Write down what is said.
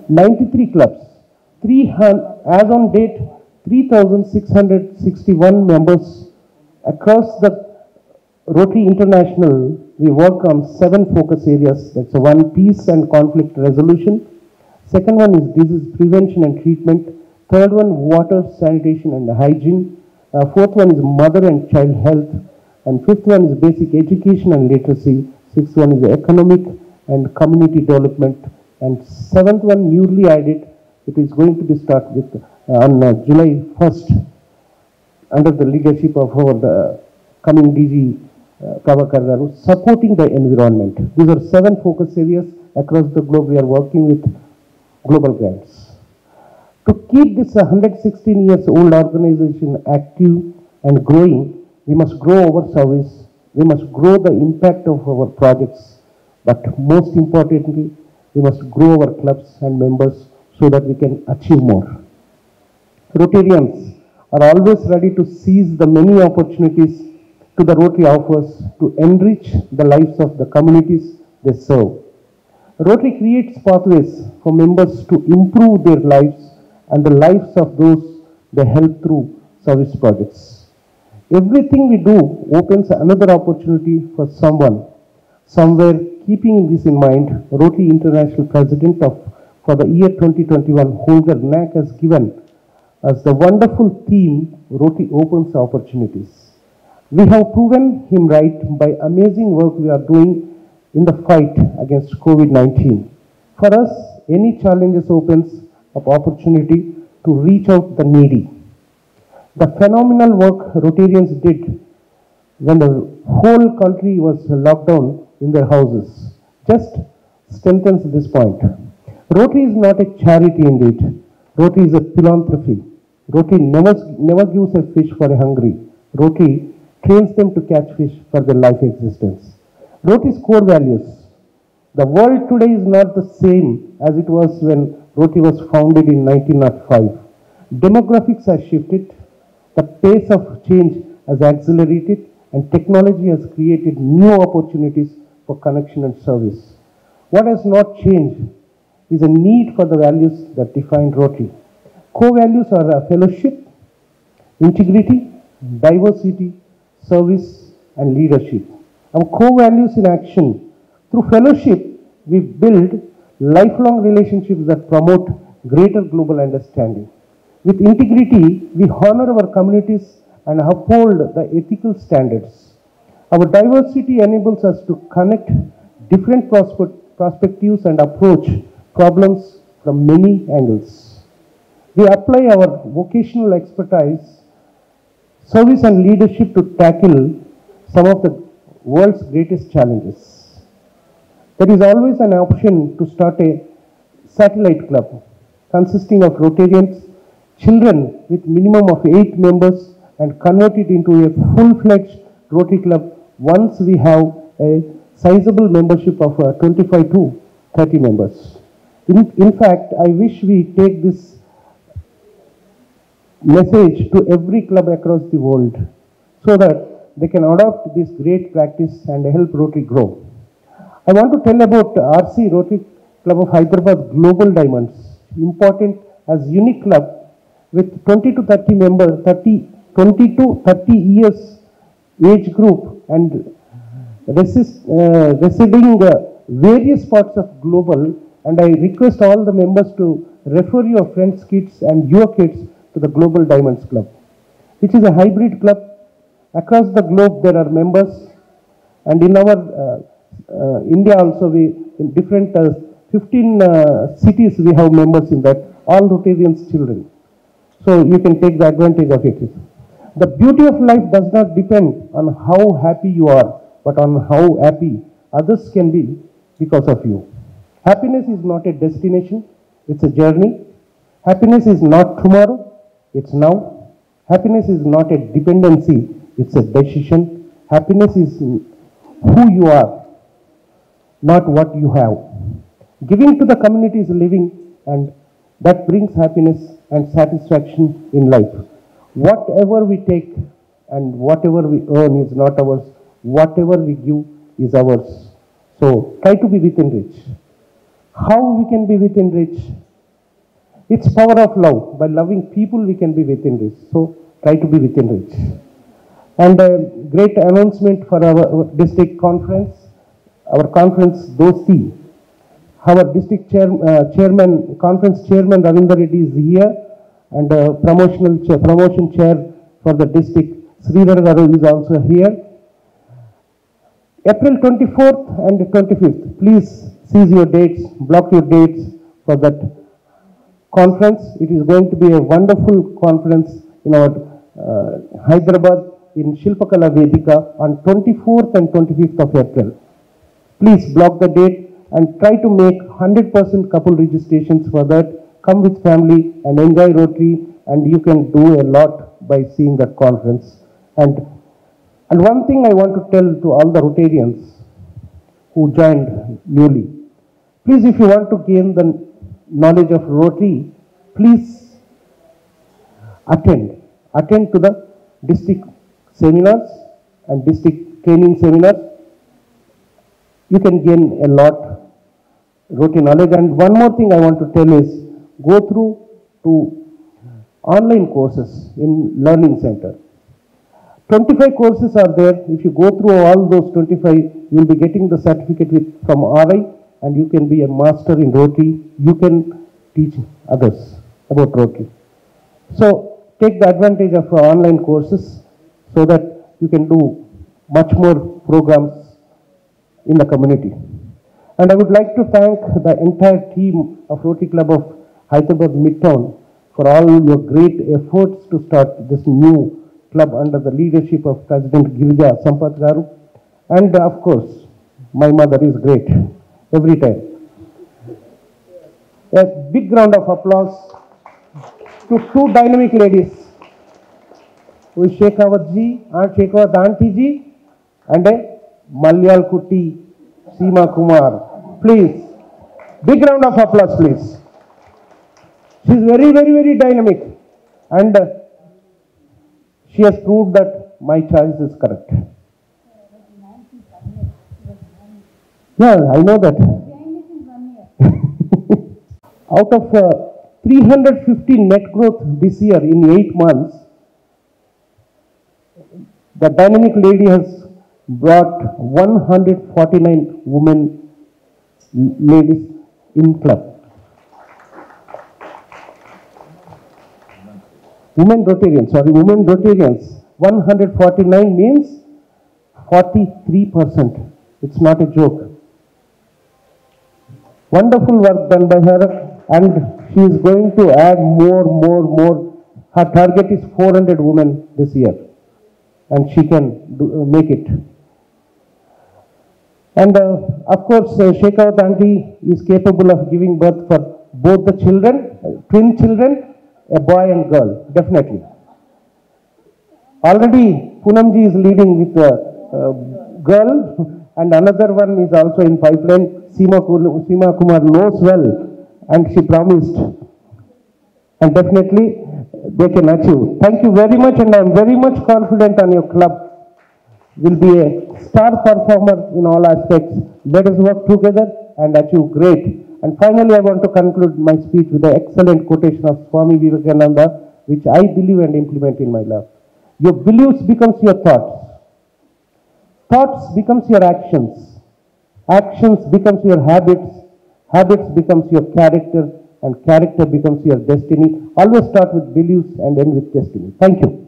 93 clubs, as on date, 3,661 members across the Rotary International. We work on 7 focus areas. That's one, peace and conflict resolution. Second one is disease prevention and treatment. Third one, water, sanitation and hygiene. Fourth one is mother and child health. And fifth one is basic education and literacy. Sixth one is economic and community development. And seventh one, newly added, it is going to be started with on July 1st under the leadership of our coming DG Prabhakar Garu, supporting the environment. These are 7 focus areas across the globe. We are working with global grants. To keep this 116 years old organization active and growing, we must grow our service, we must grow the impact of our projects, but most importantly, we must grow our clubs and members so that we can achieve more. Rotarians are always ready to seize the many opportunities to the Rotary offers to enrich the lives of the communities they serve. Rotary creates pathways for members to improve their lives and the lives of those they help through service projects. Everything we do opens another opportunity for someone, somewhere. Keeping this in mind, Rotary International President for the year 2021, Holger Knack, has given us the wonderful theme, Rotary Opens Opportunities. We have proven him right by amazing work we are doing in the fight against COVID-19. For us, any challenges opens up opportunity to reach out the needy. The phenomenal work Rotarians did when the whole country was locked down in their houses just strengthens this point. Rotary is not a charity indeed. Rotary is a philanthropy. Rotary never gives a fish for a hungry. Rotary trains them to catch fish for their life existence. Rotary's core values. The world today is not the same as it was when Rotary was founded in 1905. Demographics has shifted, the pace of change has accelerated, and technology has created new opportunities for connection and service. What has not changed is a need for the values that define Rotary. Core values are fellowship, integrity, diversity, service, and leadership. Our core values in action. Through fellowship, we build lifelong relationships that promote greater global understanding. With integrity, we honor our communities and uphold the ethical standards. Our diversity enables us to connect different perspectives and approach problems from many angles. We apply our vocational expertise, service and leadership to tackle some of the world's greatest challenges. There is always an option to start a satellite club consisting of Rotarians, children with minimum of 8 members, and convert it into a full-fledged Rotary club once we have a sizable membership of 25 to 30 members. In fact, I wish we take this message to every club across the world so that they can adopt this great practice and help Rotary grow. I want to tell about RC, Rotary Club of Hyderabad Global Diamonds, important as unique club with 20 to 30 members, 20 to 30 years age group, and residing various parts of global. And I request all the members to refer your friends' kids and your kids to the Global Diamonds Club, which is a hybrid club. Across the globe there are members, and in our India also, we in different 15 cities we have members in that, all Rotarians children. So you can take the advantage of it. The beauty of life does not depend on how happy you are, but on how happy others can be because of you. Happiness is not a destination, it's a journey. Happiness is not tomorrow, it's now. Happiness is not a dependency, it's a decision. Happiness is who you are, not what you have. Giving to the community is living, and that brings happiness and satisfaction in life. Whatever we take and whatever we earn is not ours. Whatever we give is ours. So try to be within reach. How we can be within reach? It's power of love. By loving people, we can be within reach. So try to be within reach. And a great announcement for our district conference. Our conference Dosti. Our district chairman, conference chairman Ravindra Reddy is here, and promotion chair for the district Sridhar Garu is also here. April 24th and 25th, please seize your dates, block your dates for that conference. It is going to be a wonderful conference in our Hyderabad in Shilpakala Vedika on 24th and 25th of April. Please block the date and try to make 100% couple registrations for that. Come with family and enjoy Rotary, and you can do a lot by seeing that conference. And one thing I want to tell to all the Rotarians who joined newly, please, if you want to gain the knowledge of Rotary, please attend to the district seminars and district training seminars. You can gain a lot Rotary knowledge. And one more thing I want to tell is, go through to online courses in Learning Center. 25 courses are there. If you go through all those 25, you will be getting the certificate from RI, and you can be a master in Rotary. You can teach others about Rotary. So take the advantage of online courses so that you can do much more programs in the community. And I would like to thank the entire team of Rotary Club of Hyderabad Midtown for all your great efforts to start this new club under the leadership of President Girija Sampath Garu. And of course, my mother is great every time. A big round of applause to two dynamic ladies, who is Shekhawat ji, Aunt Shekhawat Auntie ji, and a Malyal Kuti Seema Kumar. Please, big round of applause, please. She is very, very, very dynamic, and she has proved that my choice is correct. Yeah, I know that. Out of 350 net growth this year in 8 months, the dynamic lady has brought 149 women ladies in club. Women Rotarians, 149 means 43%. It's not a joke. Wonderful work done by her, and she is going to add more. Her target is 400 women this year, and she can make it. And of course, Shekhawat Auntie is capable of giving birth for both the children, twin children, a boy and girl, definitely. Already Poonamji is leading with a girl, and another one is also in pipeline. Seema Kumar knows well, and she promised, and definitely they can achieve. Thank you very much, and I am very much confident on your club will be a star performer in all aspects. Let us work together and achieve great. And finally, I want to conclude my speech with the excellent quotation of Swami Vivekananda, which I believe and implement in my life. Your beliefs becomes your thoughts. Thoughts becomes your actions. Actions becomes your habits. Habits becomes your character, and character becomes your destiny. Always start with beliefs and end with destiny. Thank you.